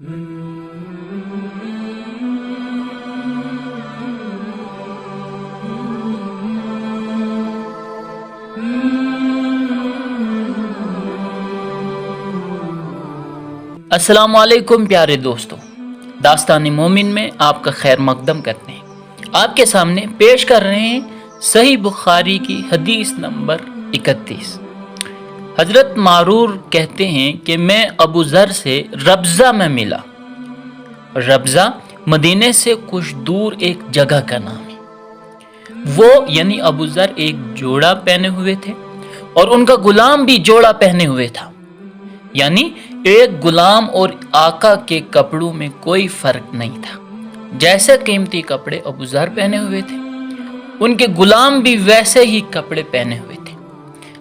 अस्सलाम वालेकुम प्यारे दोस्तों, दास्तान मोमिन में आपका खैर मकदम करते हैं। आपके सामने पेश कर रहे हैं सही बुखारी की हदीस नंबर 31। हजरत मारूर कहते हैं कि मैं अबू ज़र से रब्ज़ा में मिला। रब्ज़ा मदीने से कुछ दूर एक जगह का नाम है। वो यानी अबू ज़र एक जोड़ा पहने हुए थे और उनका गुलाम भी जोड़ा पहने हुए था, यानी एक गुलाम और आका के कपड़ों में कोई फर्क नहीं था। जैसे कीमती कपड़े अबू ज़र पहने हुए थे, उनके गुलाम भी वैसे ही कपड़े पहने हुए थे।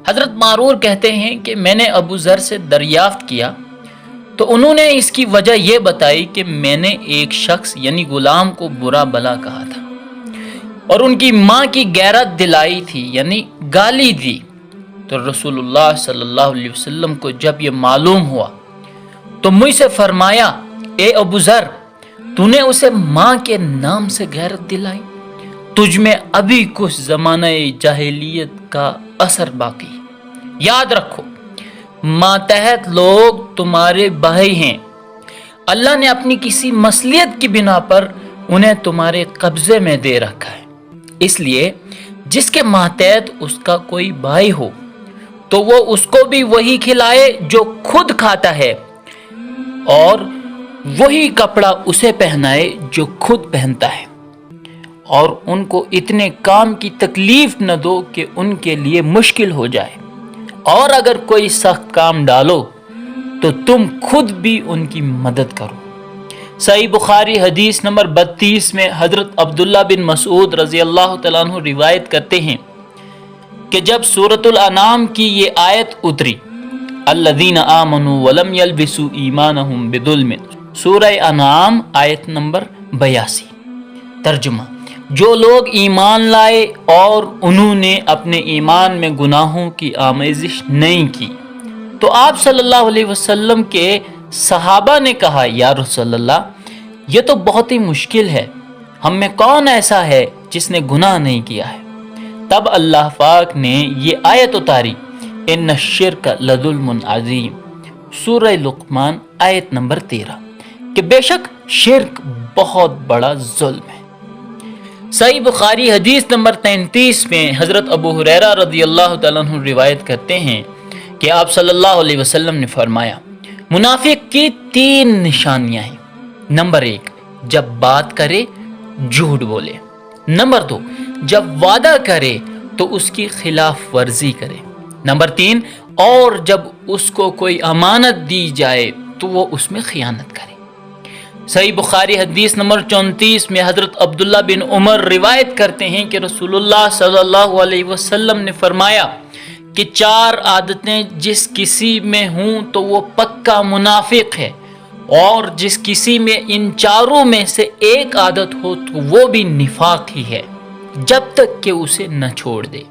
हजरत मारूर कहते हैं कि मैंने अबू ज़र से दरियाफ्त किया तो उन्होंने इसकी वजह यह बताई कि मैंने एक शख्स यानी गुलाम को बुरा भला कहा था और उनकी माँ की गैरत दिलाई थी, यानी गाली दी। तो रसूलुल्लाह सल्लल्लाहु अलैहि वसल्लम को जब ये मालूम हुआ तो मुझसे फरमाया, ए अबू ज़र, तूने उसे माँ के नाम से गैरत दिलाई, तुझ में अभी कुछ ज़माने जाहिलियत का असर बाकी। याद रखो, मातहत लोग तुम्हारे भाई हैं। अल्लाह ने अपनी किसी मसलियत की बिना पर उन्हें तुम्हारे कब्जे में दे रखा है। इसलिए जिसके मातहत उसका कोई भाई हो तो वो उसको भी वही खिलाए जो खुद खाता है, और वही कपड़ा उसे पहनाए जो खुद पहनता है, और उनको इतने काम की तकलीफ न दो कि उनके लिए मुश्किल हो जाए, और अगर कोई सख्त काम डालो तो तुम खुद भी उनकी मदद करो। सही बुखारी हदीस नंबर 32 में हजरत अब्दुल्ला बिन मसूद रज़ी अल्लाह तआला अन्हु रिवायत करते हैं कि जब सूरतुल अनाम की ये आयत उतरी, अल्लज़ीना आमनू वलम यल्बिसू ईमानहुम बिदुल्मिन, सूरह अनाम आयत नंबर 82। तर्जुमा, जो लोग ईमान लाए और उन्होंने अपने ईमान में गुनाहों की आमेजिश नहीं की। तो आप सल्लल्लाहु अलैहि वसल्लम के सहाबा ने कहा, या रसूलल्लाह, ये तो बहुत ही मुश्किल है, हम में कौन ऐसा है जिसने गुनाह नहीं किया है। तब अल्लाह पाक ने ये आयत उतारी, इन्न शिर्क लजुल्मुन अज़ीम, सूरह लुक़मान आयत नंबर 13, कि बेशक शिर्क बहुत बड़ा जुल्म है। सही बुखारी हदीस नंबर 33 में हजरत अबू हुरैरा रज़ी अल्लाह तआला अन्हु रिवायत करते हैं कि आप सल्लल्लाहु अलैहि वसल्लम ने फरमाया, मुनाफिक की 3 निशानियां हैं। नंबर 1, जब बात करे झूठ बोले। नंबर 2, जब वादा करे तो उसकी खिलाफ वर्जी करे। नंबर 3, और जब उसको कोई अमानत दी जाए तो वो उसमें खियानत करे। सही बुखारी हदीस नंबर 34 में हजरत अब्दुल्ला बिन उमर रिवायत करते हैं कि रसूलुल्लाह सल्लल्लाहु अलैहि वसल्लम ने फरमाया कि 4 आदतें जिस किसी में हूं तो वो पक्का मुनाफिक है, और जिस किसी में इन चारों में से एक आदत हो तो वो भी निफाक ही है, जब तक कि उसे न छोड़ दे।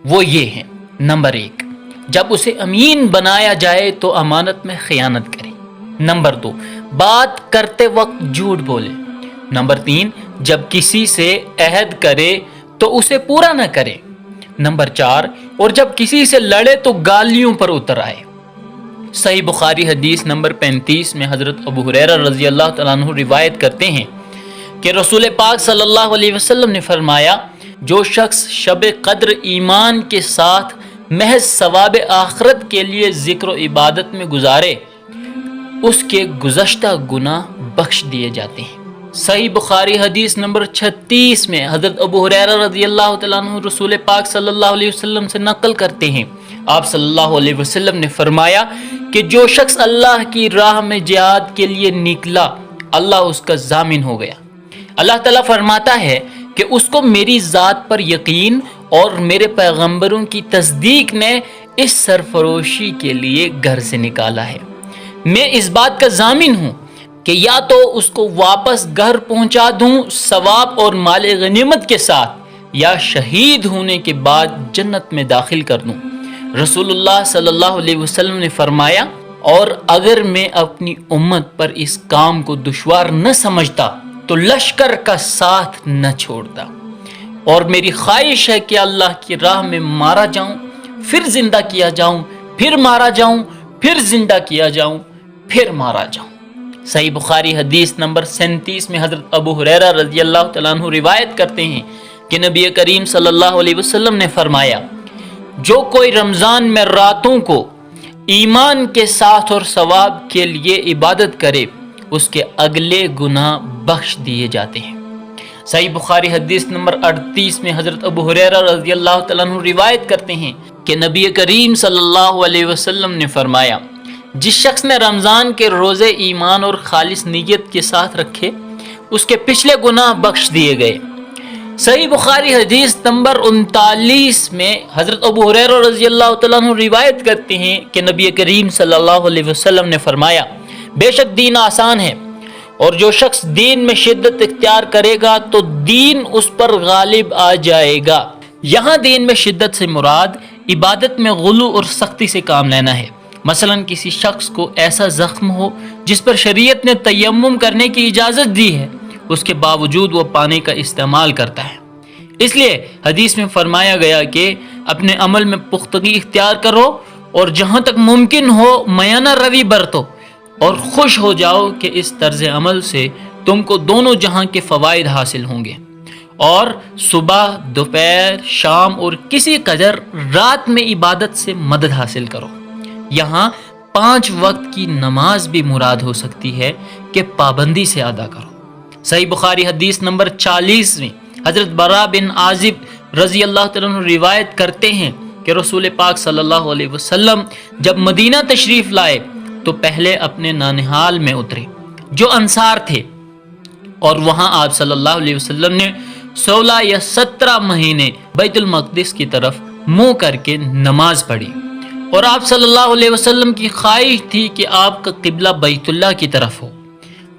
वो ये है, नंबर 1, जब उसे अमीन बनाया जाए तो अमानत में खयानत करे। नंबर 2, बात करते वक्त झूठ बोले। नंबर 3, जब किसी से अहद करे तो उसे पूरा न करे। नंबर 4, और जब किसी से लड़े तो गालियों पर उतर आए। सही बुखारी हदीस नंबर 35 में हजरत अबू हुरैरा रज़ी अल्लाह तआला अन्हु रिवायत करते हैं कि रसूल पाक सल्लल्लाहु अलैहि वसल्लम ने फरमाया, जो शख्स शब कद्र ईमान के साथ महज सवाब आखिरत के लिए जिक्र व इबादत में गुजारे, उसके गुज़श्ता गुनाह बख्श दिए जाते हैं। सही बुखारी हदीस नंबर 36 में हजरत अबू हुरैरा रज़ी अल्लाह तआला अन्हु रसूल पाक सल्लल्लाहु अलैहि वसल्लम से नकल करते हैं, आप सल्लल्लाहु अलैहि वसल्लम ने फरमाया कि जो शख्स अल्लाह की राह में जिहाद के लिए निकला, अल्लाह उसका जामिन हो गया। अल्लाह ताला फरमाता है कि उसको मेरी ज़ात पर यकीन और मेरे पैगंबरों की तस्दीक ने इस सरफरोशी के लिए घर से निकाला है। मैं इस बात का जामिन हूँ कि या तो उसको वापस घर पहुँचा दूँ सवाब और माल गनीमत के साथ, या शहीद होने के बाद जन्नत में दाखिल कर दूँ। रसूलुल्लाह सल्लल्लाहु अलैहि वसल्लम ने फरमाया, اور اگر میں اپنی امت پر اس کام کو دشوار نہ سمجھتا تو لشکر کا ساتھ نہ چھوڑتا، اور میری خواہش ہے کہ اللہ کی راہ میں مارا جاؤں، پھر زندہ کیا جاؤں، پھر مارا جاؤں، پھر زندہ کیا جاؤں، پھر مارا جاؤں۔ صحیح بخاری حدیث نمبر 37 میں حضرت ابو ہریرہ رضی اللہ تعالیٰ عنہ روایت کرتے ہیں کہ نبی کریم صلی اللہ علیہ وسلم نے فرمایا، جو کوئی رمضان میں راتوں کو ایمان کے ساتھ اور ثواب کے لیے عبادت کرے اس کے اگلے گناہ بخش دیے جاتے ہیں۔ صحیح بخاری حدیث نمبر 38 میں حضرت ابو ہریرہ رضی اللہ تعالیٰ عنہ روایت کرتے ہیں کہ نبی کریم صلی اللہ علیہ وسلم نے فرمایا، جس شخص نے رمضان کے روزے ایمان اور خالص نیت کے ساتھ رکھے اس کے پچھلے گناہ بخش دیے گئے۔ صحیح بخاری حدیث نمبر 39 میں حضرت ابو ہریرہ رضی اللہ تعالیٰ عنہ روایت کرتے ہیں کہ نبی کریم صلی اللہ علیہ وسلم نے فرمایا، بے شک دین آسان ہے، اور جو شخص دین میں شدت اختیار کرے گا تو دین اس پر غالب آ جائے گا۔ یہاں دین میں شدت سے مراد عبادت میں غلو اور سختی سے کام لینا ہے۔ مثلا کسی شخص کو ایسا زخم ہو جس پر شریعت نے تیمم کرنے کی اجازت دی ہے، اس کے باوجود وہ پانی کا استعمال کرتا ہے۔ اس لیے حدیث میں فرمایا گیا کہ اپنے عمل میں پختگی اختیار کرو اور جہاں تک ممکن ہو میانہ روی برتو، اور خوش ہو جاؤ کہ اس طرز عمل سے تم کو دونوں جہاں کے فوائد حاصل ہوں گے، اور صبح، دوپہر، شام اور کسی قدر رات میں عبادت سے مدد حاصل کرو۔ یہاں 5 وقت کی نماز بھی مراد ہو سکتی ہے کہ پابندی سے ادا کرو۔ صحیح بخاری حدیث نمبر 40 میں حضرت براء بن عازب رضی اللہ تعالیٰ عنہ روایت کرتے ہیں کہ رسول پاک صلی اللہ علیہ وسلم جب مدینہ تشریف لائے تو پہلے اپنے نانہال میں اترے جو انصار تھے، اور وہاں آپ صلی اللہ علیہ وسلم نے 16 یا 17 مہینے بیت المقدس کی طرف منہ کر کے نماز پڑھی، اور آپ صلی اللہ علیہ وسلم کی خواہش تھی کہ آپ کا قبلہ بیت اللہ کی طرف ہو۔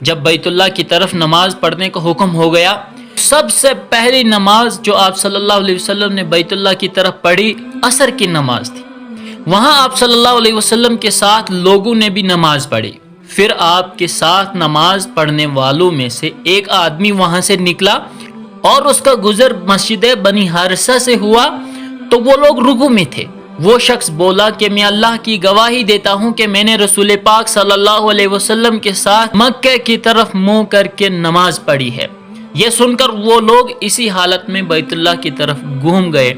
جب بیت اللہ کی طرف نماز پڑھنے کا حکم ہو گیا، سب سے پہلی نماز جو آپ صلی اللہ علیہ وسلم نے بیت اللہ کی طرف پڑھی عصر کی نماز تھی۔ وہاں آپ صلی اللہ علیہ وسلم کے ساتھ لوگوں نے بھی نماز پڑھی۔ پھر آپ کے ساتھ نماز پڑھنے والوں میں سے ایک آدمی وہاں سے نکلا اور اس کا گزر مسجد بنی حارثہ سے ہوا تو وہ لوگ رکوع میں تھے۔ وہ شخص بولا کہ میں اللہ کی گواہی دیتا ہوں کہ میں نے رسول پاک صلی اللہ علیہ وسلم کے ساتھ مکہ کی طرف منہ کر کے نماز پڑھی ہے۔ یہ سن کر وہ لوگ اسی حالت میں بیت اللہ کی طرف گھوم گئے،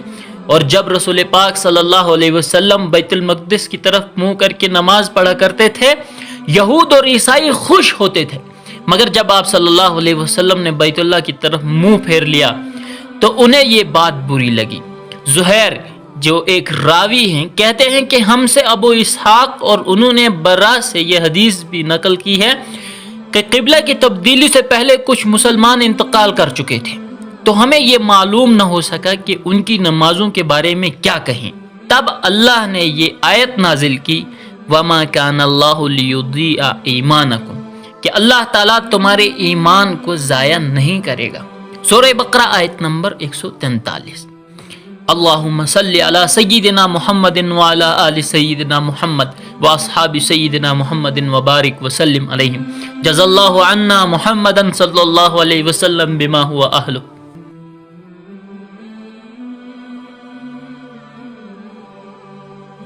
اور جب رسول پاک صلی اللہ علیہ وسلم بیت المقدس کی طرف منہ کر کے نماز پڑھا کرتے تھے، یہود اور عیسائی خوش ہوتے تھے، مگر جب آپ صلی اللہ علیہ وسلم نے بیت اللہ کی طرف منہ پھیر لیا تو انہیں یہ بات بری لگی۔ زہیر جو ایک راوی ہیں کہتے ہیں کہ ہم سے ابو اسحاق اور انہوں نے برا سے یہ حدیث بھی نقل کی ہے کہ قبلہ کی تبدیلی سے پہلے کچھ مسلمان انتقال کر چکے تھے، تو ہمیں یہ معلوم نہ ہو سکا کہ ان کی نمازوں کے بارے میں کیا کہیں۔ تب اللہ نے یہ آیت نازل کی، وَمَا كَانَ اللَّهُ لِيُضِيعَ إِيمَانَكُمْ، کہ اللہ تعالیٰ تمہارے ایمان کو ضائع نہیں کرے گا۔ سورہ بقرہ آیت نمبر 143۔ اللہم صلی علی سیدنا محمد وعلی آل سیدنا محمد واصحاب سیدنا محمد وبارک وسلم علیہم۔ جزا اللہ عنا محمدا صلی اللہ علیہ وسلم بما ہوا اہلہ۔